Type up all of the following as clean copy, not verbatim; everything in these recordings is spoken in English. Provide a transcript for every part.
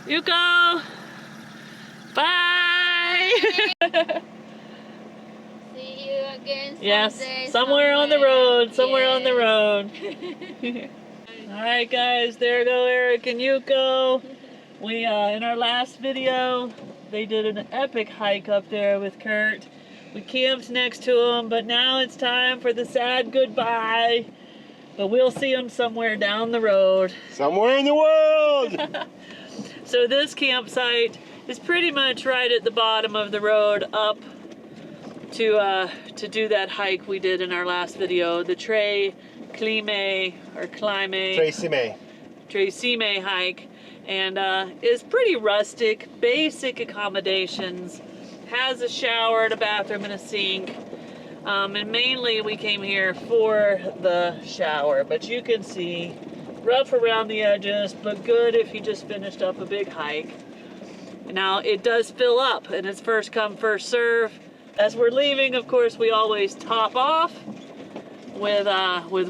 Yuko! Bye! See you again someday, Yes, somewhere on the road, somewhere on the road. Alright guys, there go Eric and Yuko. We, in our last video, they did an epic hike up there with Kurt. We camped next to him, but now it's time for the sad goodbye. But we'll see him somewhere down the road. Somewhere in the world! So this campsite is pretty much right at the bottom of the road up to do that hike we did in our last video, the Tre Cime hike, and is pretty rustic, basic accommodations, has a shower and a bathroom and a sink, and mainly we came here for the shower, but you can see rough around the edges, but good if you just finished up a big hike. Now it does fill up and it's first come first serve. As we're leaving, of course, we always top off with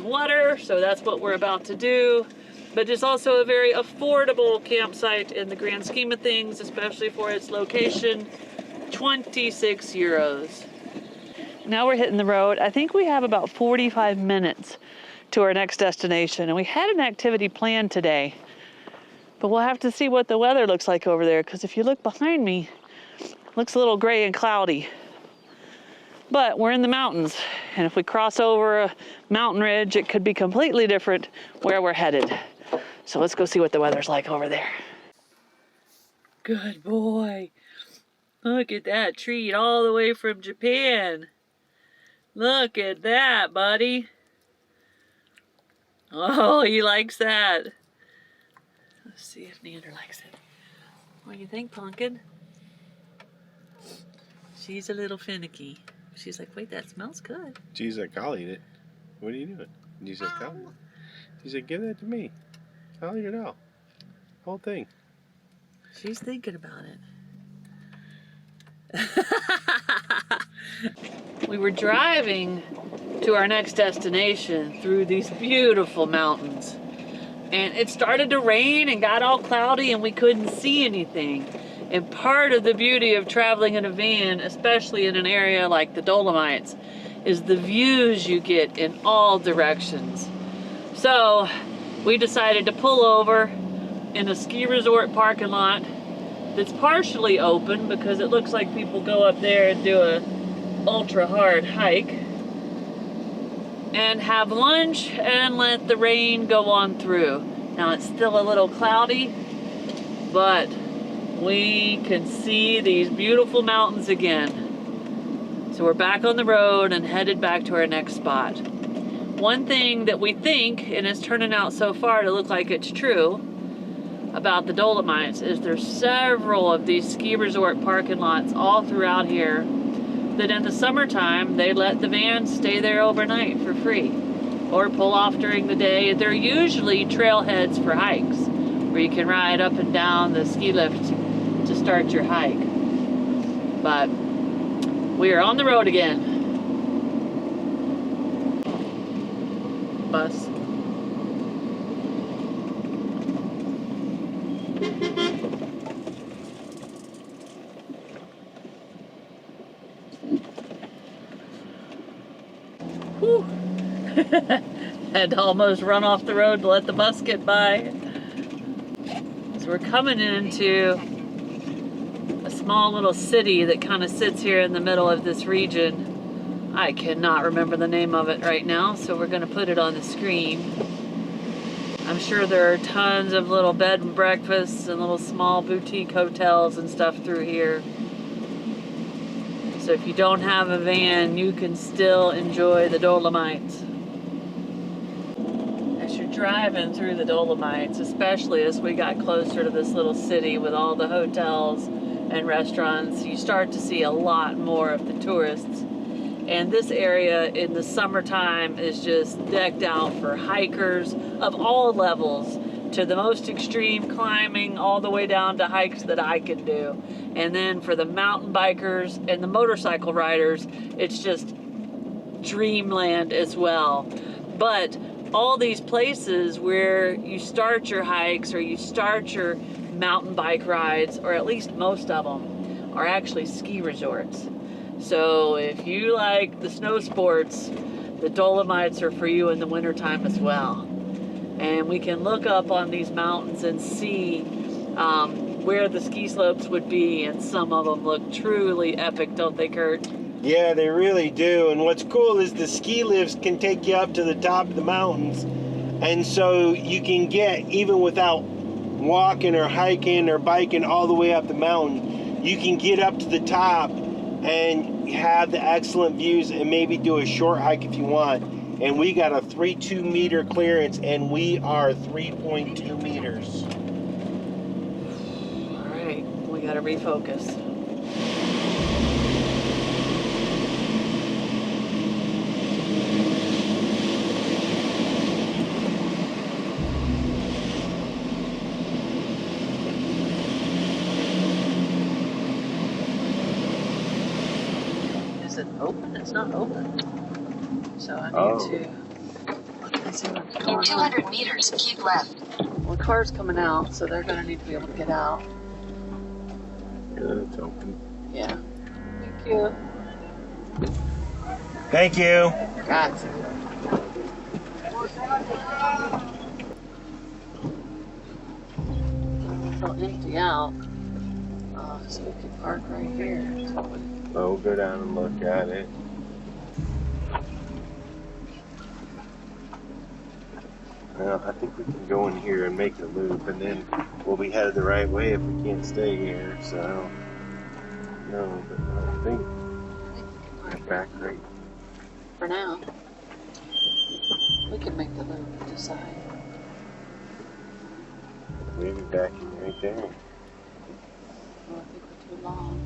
water, so that's what we're about to do. But it's also a very affordable campsite in the grand scheme of things, especially for its location. 26 euros. Now we're hitting the road. I think we have about 45 minutes to our next destination, and we had an activity planned today, but we'll have to see what the weather looks like over there, because if you look behind me, it looks a little gray and cloudy. But we're in the mountains, and if we cross over a mountain ridge, it could be completely different where we're headed. So let's go see what the weather's like over there. Good boy. Look at that treat all the way from Japan. Look at that, buddy. Oh, he likes that. Let's see if Neander likes it. What do you think, Pumpkin? She's a little finicky. She's like, wait, that smells good. She's like, I'll eat it. What are you doing? And he's like, I'll eat it. She's like, give that to me. I'll eat it all. Whole thing. She's thinking about it. We were driving to our next destination through these beautiful mountains. And it started to rain and got all cloudy and we couldn't see anything. And part of the beauty of traveling in a van, especially in an area like the Dolomites, is the views you get in all directions. So we decided to pull over in a ski resort parking lot that's partially open because it looks like people go up there and do a ultra hard hike, and have lunch and let the rain go on through. Now it's still a little cloudy, but we can see these beautiful mountains again. So we're back on the road and headed back to our next spot. One thing that we think, and it's turning out so far to look like it's true, about the Dolomites is there's several of these ski resort parking lots all throughout here that in the summertime they let the vans stay there overnight for free or pull off during the day. They're usually trailheads for hikes where you can ride up and down the ski lift to start your hike. But we are on the road again. Bus. Whew. Had to almost run off the road to let the bus get by. So we're coming into a small little city that kind of sits here in the middle of this region. I cannot remember the name of it right now, so we're going to put it on the screen. I'm sure there are tons of little bed and breakfasts and little small boutique hotels and stuff through here. So if you don't have a van, you can still enjoy the Dolomites. As you're driving through the Dolomites, especially as we got closer to this little city with all the hotels and restaurants, you start to see a lot more of the tourists. And this area in the summertime is just decked out for hikers of all levels, to the most extreme climbing all the way down to hikes that I can do. And then for the mountain bikers and the motorcycle riders, it's just dreamland as well. But all these places where you start your hikes or you start your mountain bike rides, or at least most of them, are actually ski resorts. So if you like the snow sports, the Dolomites are for you in the wintertime as well. And we can look up on these mountains and see where the ski slopes would be, and some of them look truly epic, don't they, Curt? Yeah, they really do. And what's cool is the ski lifts can take you up to the top of the mountains. And so you can get, even without walking or hiking or biking all the way up the mountain, you can get up to the top and have the excellent views and maybe do a short hike if you want. And we got a 3.2 meter clearance, and we are 3.2 meters. All right, we gotta refocus. Is it open? It's not open. So I need to look and see what's going on. In 200 meters, keep left. Well, the car's coming out, so they're gonna need to be able to get out. Yeah, it's open. Yeah. Thank you. Thank you. Gotcha. It'll empty out. So we can park right here. We'll go down and look at it. Well, I think we can go in here and make the loop, and then we'll be headed the right way if we can't stay here. So, no, but I think we're back right. For now, we can make the loop and decide. Maybe back in right there. Well, I think we're too long.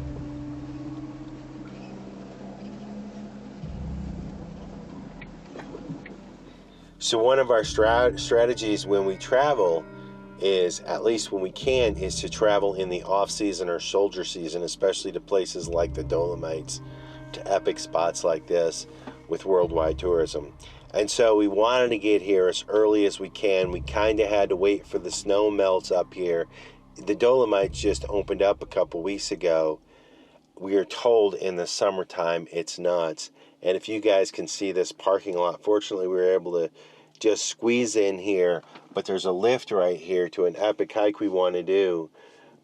So one of our strategies when we travel is, at least when we can, is to travel in the off-season or shoulder season, especially to places like the Dolomites, to epic spots like this with worldwide tourism. And so we wanted to get here as early as we can. We kind of had to wait for the snow melts up here. The Dolomites just opened up a couple weeks ago. We are told in the summertime it's nuts. And if you guys can see this parking lot, fortunately we were able to just squeeze in here, but there's a lift right here to an epic hike we want to do.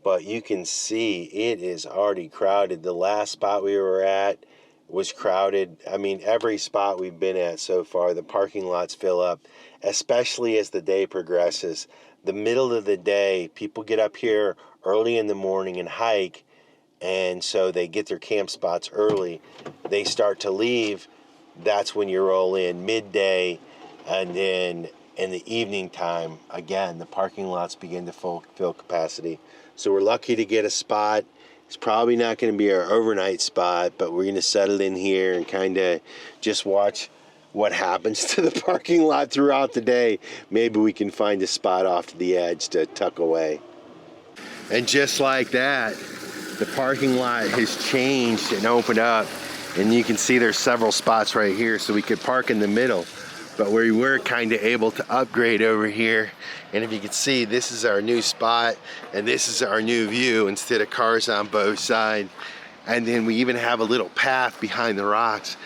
But you can see it is already crowded. The last spot we were at was crowded. I mean, every spot we've been at so far, the parking lots fill up, especially as the day progresses. The middle of the day, people get up here early in the morning and hike, and so they get their camp spots early. They start to leave. That's when you roll in midday, and then in the evening time, again, the parking lots begin to fill capacity. So we're lucky to get a spot. It's probably not going to be our overnight spot, but we're going to settle in here and kind of just watch what happens to the parking lot throughout the day. Maybe we can find a spot off to the edge to tuck away. And just like that, the parking lot has changed and opened up, and you can see there's several spots right here, so we could park in the middle. But we were kind of able to upgrade over here, and if you can see, this is our new spot, and this is our new view instead of cars on both sides. And then we even have a little path behind the rocks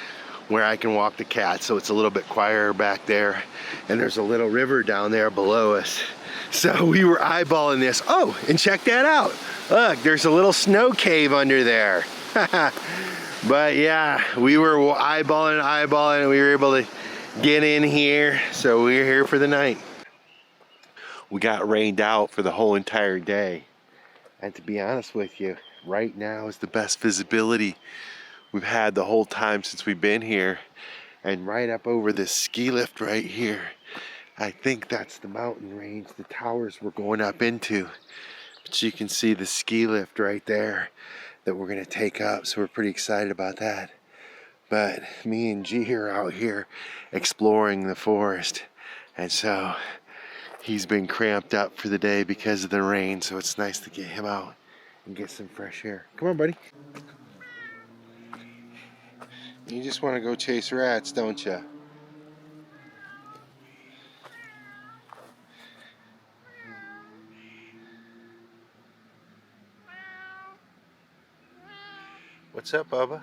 where I can walk the cat, so it's a little bit quieter back there. And there's a little river down there below us. So we were eyeballing this. Oh, and check that out. Look, there's a little snow cave under there. But yeah, we were eyeballing, and we were able to get in here, so we're here for the night. We got rained out for the whole entire day, and to be honest with you, right now is the best visibility we've had the whole time since we've been here. And right up over this ski lift right here, I think that's the mountain range the towers we're going up into. But you can see the ski lift right there that we're going to take up, so we're pretty excited about that. But me and G are out here exploring the forest, and so he's been cramped up for the day because of the rain, so it's nice to get him out and get some fresh air. Come on, buddy. You just want to go chase rats, don't you? What's up, Bubba?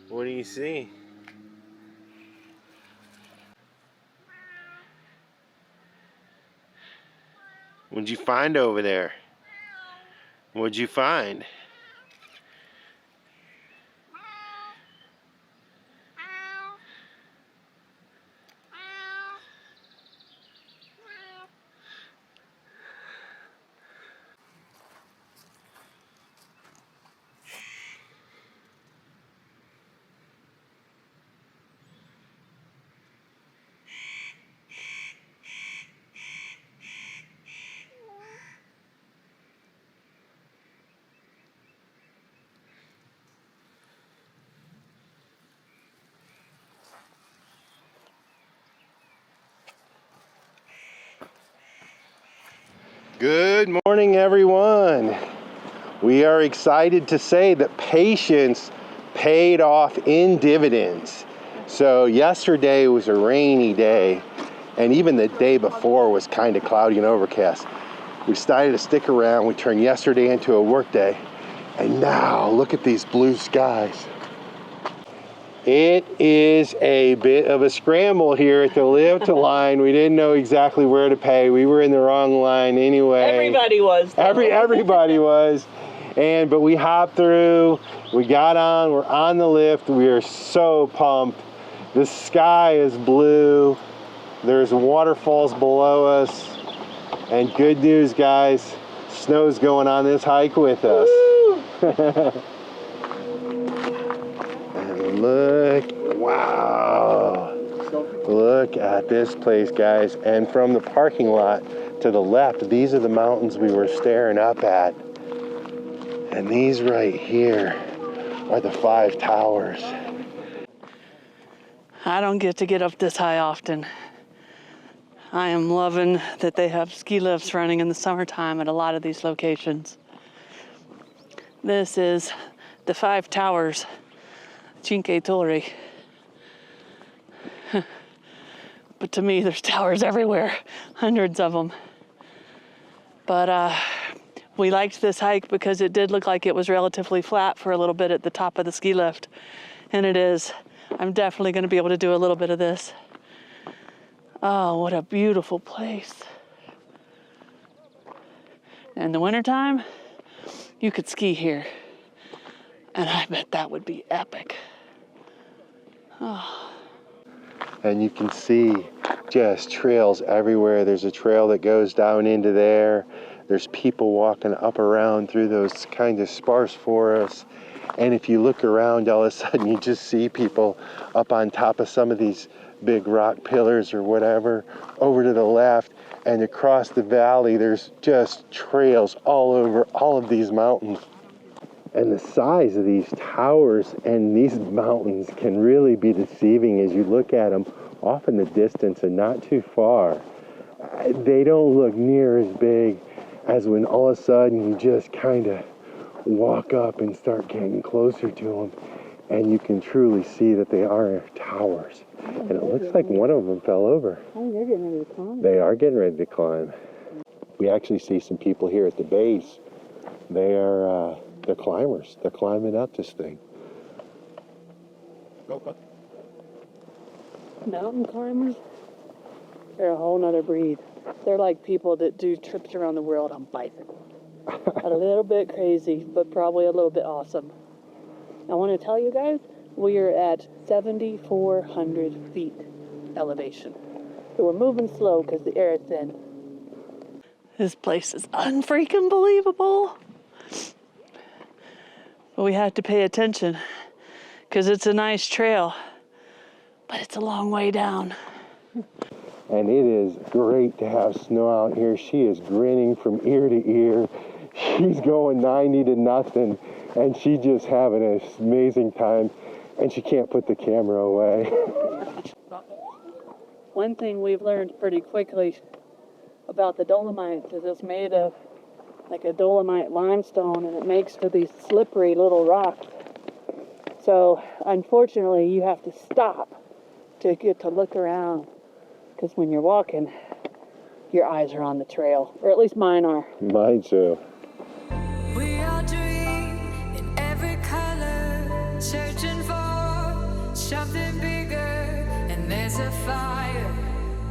What do you see? What'd you find over there? What'd you find? Good morning, everyone. We are excited to say that patience paid off in dividends. So yesterday was a rainy day, and even the day before was kind of cloudy and overcast. We decided to stick around. We turned yesterday into a work day, and now look at these blue skies. It is a bit of a scramble here at the lift line. We didn't know exactly where to pay. We were in the wrong line anyway. Everybody was. Everybody was. But we hopped through. We got on. We're on the lift. We are so pumped. The sky is blue. There's waterfalls below us. And good news, guys. Snow's going on this hike with us. Look, wow, look at this place, guys. And from the parking lot to the left, these are the mountains we were staring up at. And these right here are the 5 towers. I don't get up this high often. I am loving that they have ski lifts running in the summertime at a lot of these locations. This is the 5 towers. Cinque Torri. But to me, there's towers everywhere, hundreds of them. But we liked this hike because it did look like it was relatively flat for a little bit at the top of the ski lift. And it is. I'm definitely going to be able to do a little bit of this. Oh, what a beautiful place. In the wintertime, you could ski here. And I bet that would be epic. Oh. And you can see just trails everywhere. There's a trail that goes down into there. There's people walking up around through those kind of sparse forests. And if you look around, all of a sudden you just see people up on top of some of these big rock pillars or whatever, over to the left. And across the valley, there's just trails all over all of these mountains. And the size of these towers and these mountains can really be deceiving as you look at them off in the distance and not too far. They don't look near as big as when all of a sudden you just kind of walk up and start getting closer to them, and you can truly see that they are towers. And it looks like one of them fell over. Oh, they're getting ready to climb. They are getting ready to climb. We actually see some people here at the base. They're climbers. They're climbing up this thing. Mountain climbers, they're a whole nother breed. They're like people that do trips around the world on bicycles. A little bit crazy, but probably a little bit awesome. I want to tell you guys, we are at 7,400 feet elevation. So we're moving slow because the air is thin. This place is unfreaking believable. But we have to pay attention because it's a nice trail, but it's a long way down. And it is great to have Snow out here. She is grinning from ear to ear. She's going 90 to nothing, and she's just having an amazing time, and she can't put the camera away. One thing we've learned pretty quickly about the Dolomites is it's made of like a Dolomite limestone, and it makes for these slippery little rocks. So unfortunately, you have to stop to get to look around, because when you're walking, your eyes are on the trail, or at least mine are. Mine too. We all dream in every color.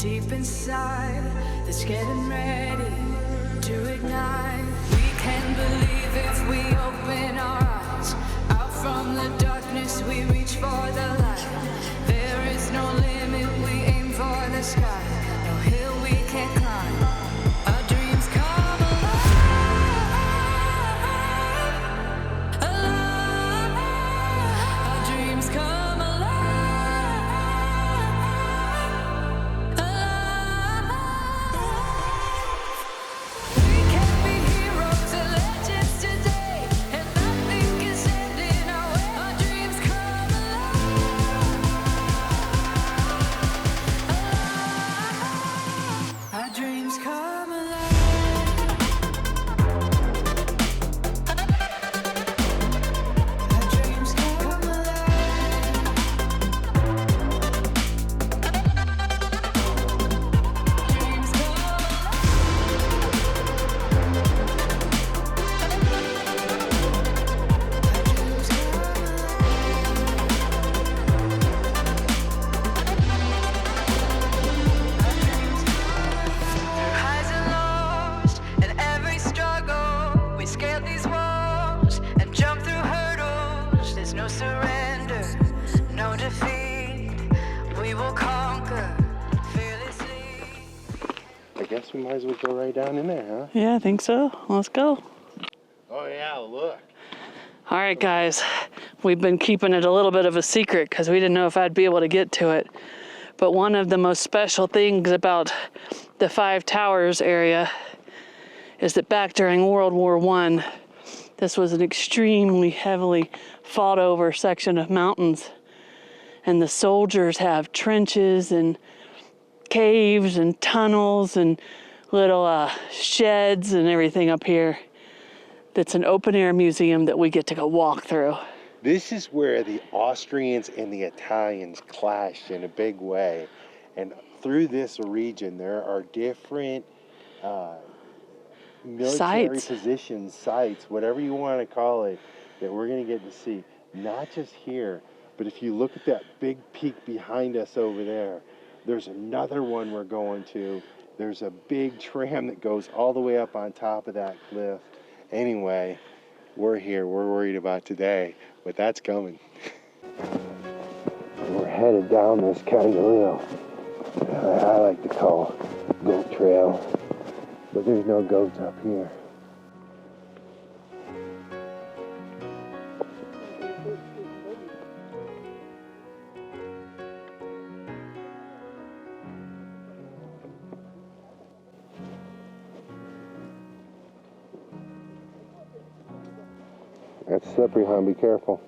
deep inside that's getting ready to ignite. We can believe if we open our eyes. Out from the darkness we reach for the light. There is no limit, we aim for the sky. No hill we can't climb. Our dreams come alive, alive. Our dreams come alive, alive. We can be heroes and legends today, and nothing can stand in our way. Our dreams come alive, alive. Our dreams come alive. Our dreams come alive. Dreams come highs and lows, and every struggle, we scale these walls and jump through hurdles. There's no surrender, no defeat. We will conquer fearlessly. I guess we might as well go right down in there, huh? Yeah, I think so. Let's go. Oh yeah, look. All right, guys. We've been keeping it a little bit of a secret because we didn't know if I'd be able to get to it. But one of the most special things about the Five Towers area is that back during World War I, this was an extremely heavily fought over section of mountains. And the soldiers have trenches and caves and tunnels and little sheds and everything up here. That's an open air museum that we get to go walk through. This is where the Austrians and the Italians clashed in a big way. And through this region, there are different military positions, sites, whatever you want to call it, that we're going to get to see. Not just here, but if you look at that big peak behind us over there, there's another one we're going to. There's a big tram that goes all the way up on top of that cliff. Anyway, we're here. We're worried about today, but that's coming. We're headed down this kind of real, I like to call goat trail, but there's no goats up here. That's slippery, hon. Be careful.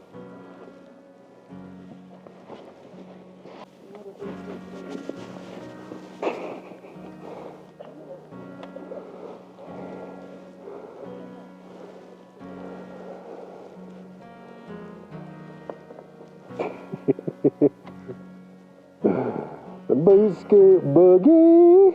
The biscuit boogie.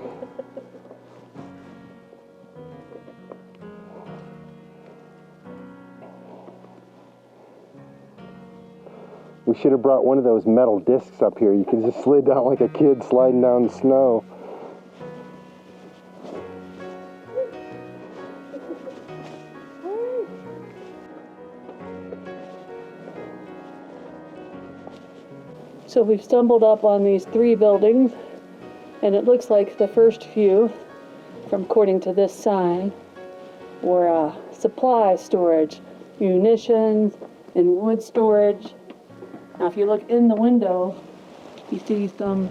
We should have brought one of those metal discs up here. You can just slid down like a kid sliding down the snow. So we've stumbled up on these 3 buildings, and it looks like the first few, from according to this sign, were supply storage, munitions, and wood storage. Now if you look in the window, you see some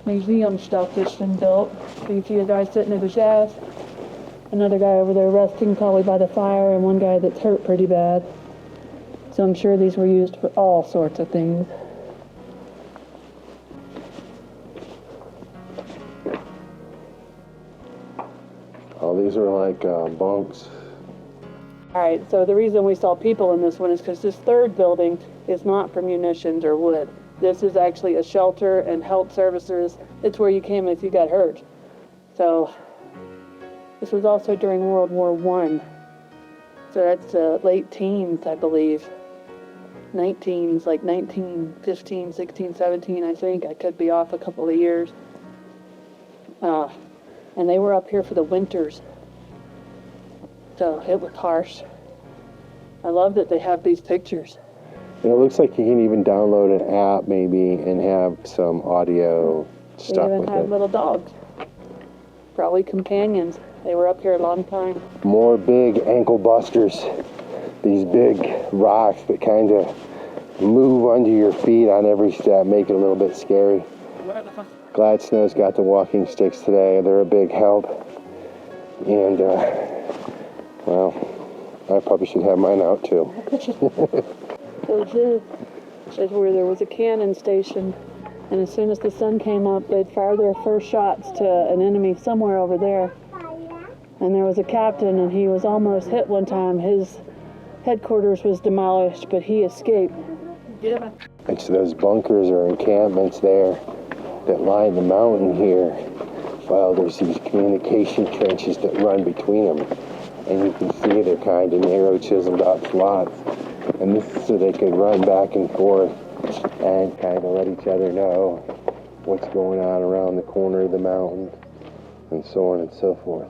museum stuff that's been built. So you see a guy sitting at his desk, another guy over there resting probably by the fire, and one guy that's hurt pretty bad. So I'm sure these were used for all sorts of things. Oh, these are like bunks. Alright, so the reason we saw people in this one is because this third building is not for munitions or wood. This is actually a shelter and health services. It's where you came if you got hurt. So, this was also during World War I. So that's late teens, I believe. 19s, like 1915, 16, 17, I think. I could be off a couple of years. And they were up here for the winters. So it was harsh. I love that they have these pictures. And it looks like you can even download an app maybe and have some audio They stuff even with have it. little dogs. Probably companions. They were up here a long time. More big ankle busters. These big rocks that kind of move under your feet on every step, make it a little bit scary. Glad Snow's got the walking sticks today. They're a big help. And, well, I probably should have mine out too. This is where there was a cannon station. And as soon as the sun came up, they'd fire their first shots to an enemy somewhere over there. And there was a captain, and he was almost hit one time. His headquarters was demolished, but he escaped. And so those bunkers or encampments there that line the mountain here, well, there's these communication trenches that run between them. And you can see they're kind of narrow, chiseled out slots. And this is so they could run back and forth and kind of let each other know what's going on around the corner of the mountain and so on and so forth.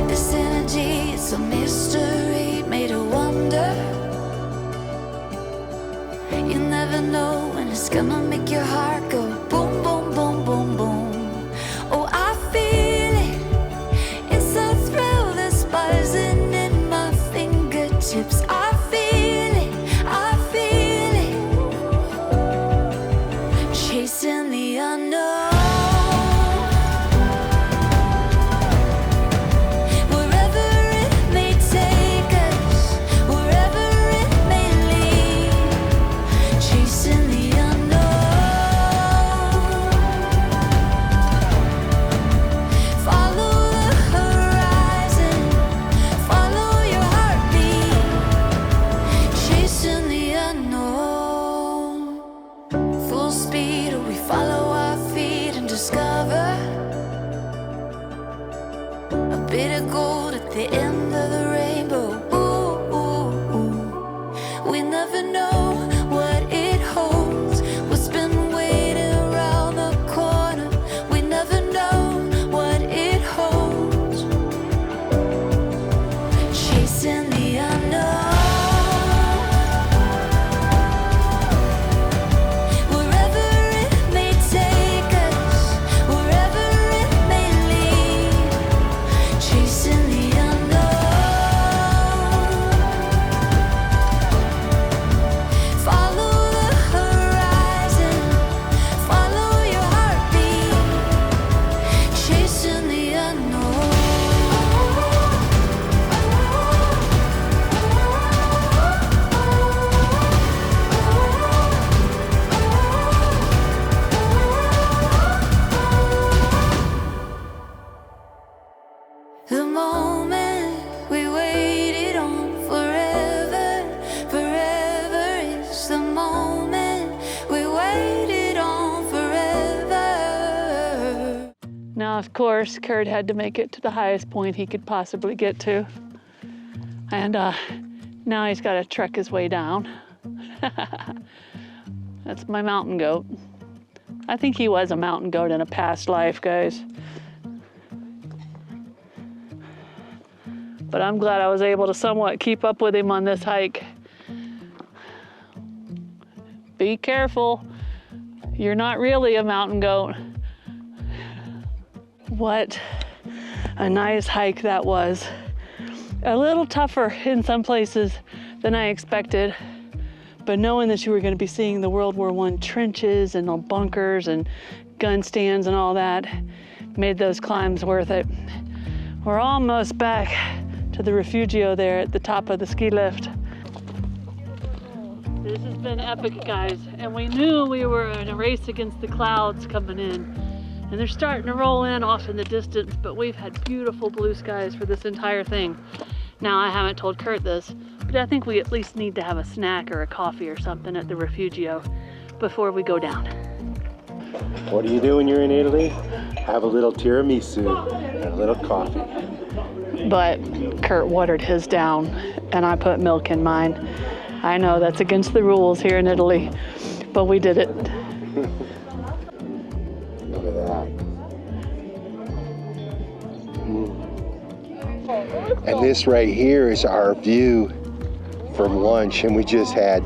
This energy, it's a mystery made of wonder. You never know when it's gonna make your heart go boom, boom, boom, boom, boom. Oh, I feel it. It's a thrill that's buzzing in my fingertips. I feel it. I feel it. Chasing the unknown. Of course, Curt had to make it to the highest point he could possibly get to. And now he's got to trek his way down. That's my mountain goat. I think he was a mountain goat in a past life, guys. But I'm glad I was able to somewhat keep up with him on this hike. Be careful. You're not really a mountain goat. What a nice hike that was. A little tougher in some places than I expected, but knowing that you were going to be seeing the World War I trenches and all bunkers and gun stands and all that made those climbs worth it. We're almost back to the Refugio there at the top of the ski lift. This has been epic, guys, and we knew we were in a race against the clouds coming in. And they're starting to roll in off in the distance, but we've had beautiful blue skies for this entire thing. Now, I haven't told Curt this, but I think we at least need to have a snack or a coffee or something at the Refugio before we go down. What do you do when you're in Italy? Have a little tiramisu and a little coffee. But Curt watered his down, and I put milk in mine. I know that's against the rules here in Italy, but we did it. Look at that. And this right here is our view from lunch, and we just had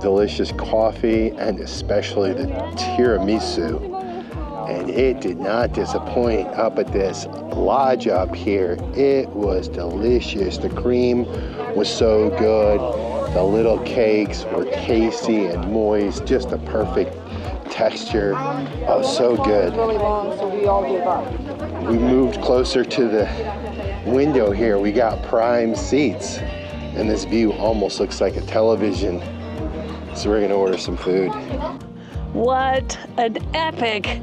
delicious coffee and especially the tiramisu. And it did not disappoint up at this lodge up here. It was delicious. The cream was so good. The little cakes were tasty and moist, just a perfect texture. Oh, so good. We moved closer to the window here. We got prime seats, and this view almost looks like a television. So we're gonna order some food. What an epic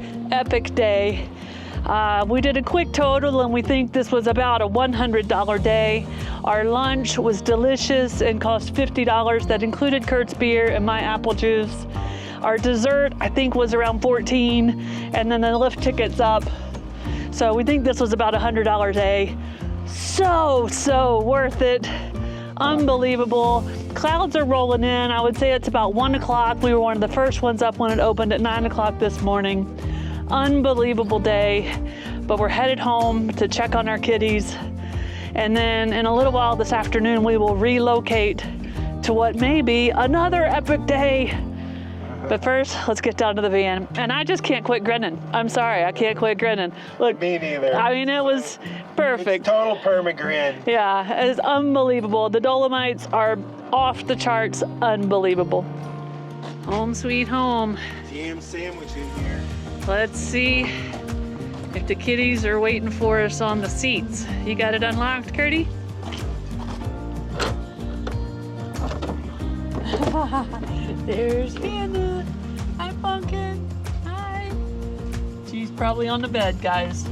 day. We did a quick total and we think this was about a $100 day. Our lunch was delicious and cost $50. That included Curt's beer and my apple juice. Our dessert, I think, was around $14, and then the lift tickets up. So we think this was about a $100 day. So worth it. Unbelievable. Clouds are rolling in. I would say it's about 1 o'clock. We were one of the first ones up when it opened at 9 o'clock this morning. Unbelievable day, but we're headed home to check on our kitties. And then in a little while this afternoon, we will relocate to what may be another epic day. But first, let's get down to the van. And I just can't quit grinning. I'm sorry, I can't quit grinning. Look, Me neither. I mean, it was perfect. It's total permagrin. Yeah, it's unbelievable. The Dolomites are off the charts, unbelievable. Home sweet home. Jam sandwich in here. Let's see if the kitties are waiting for us on the seats. You got it unlocked, Curtie? There's Hannah. Hi, Pumpkin. Hi. She's probably on the bed, guys.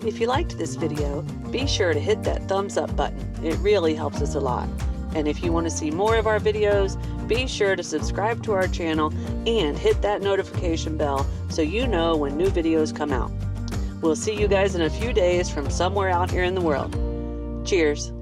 If you liked this video, be sure to hit that thumbs up button. It really helps us a lot. And if you want to see more of our videos, be sure to subscribe to our channel and hit that notification bell so you know when new videos come out. We'll see you guys in a few days from somewhere out here in the world. Cheers.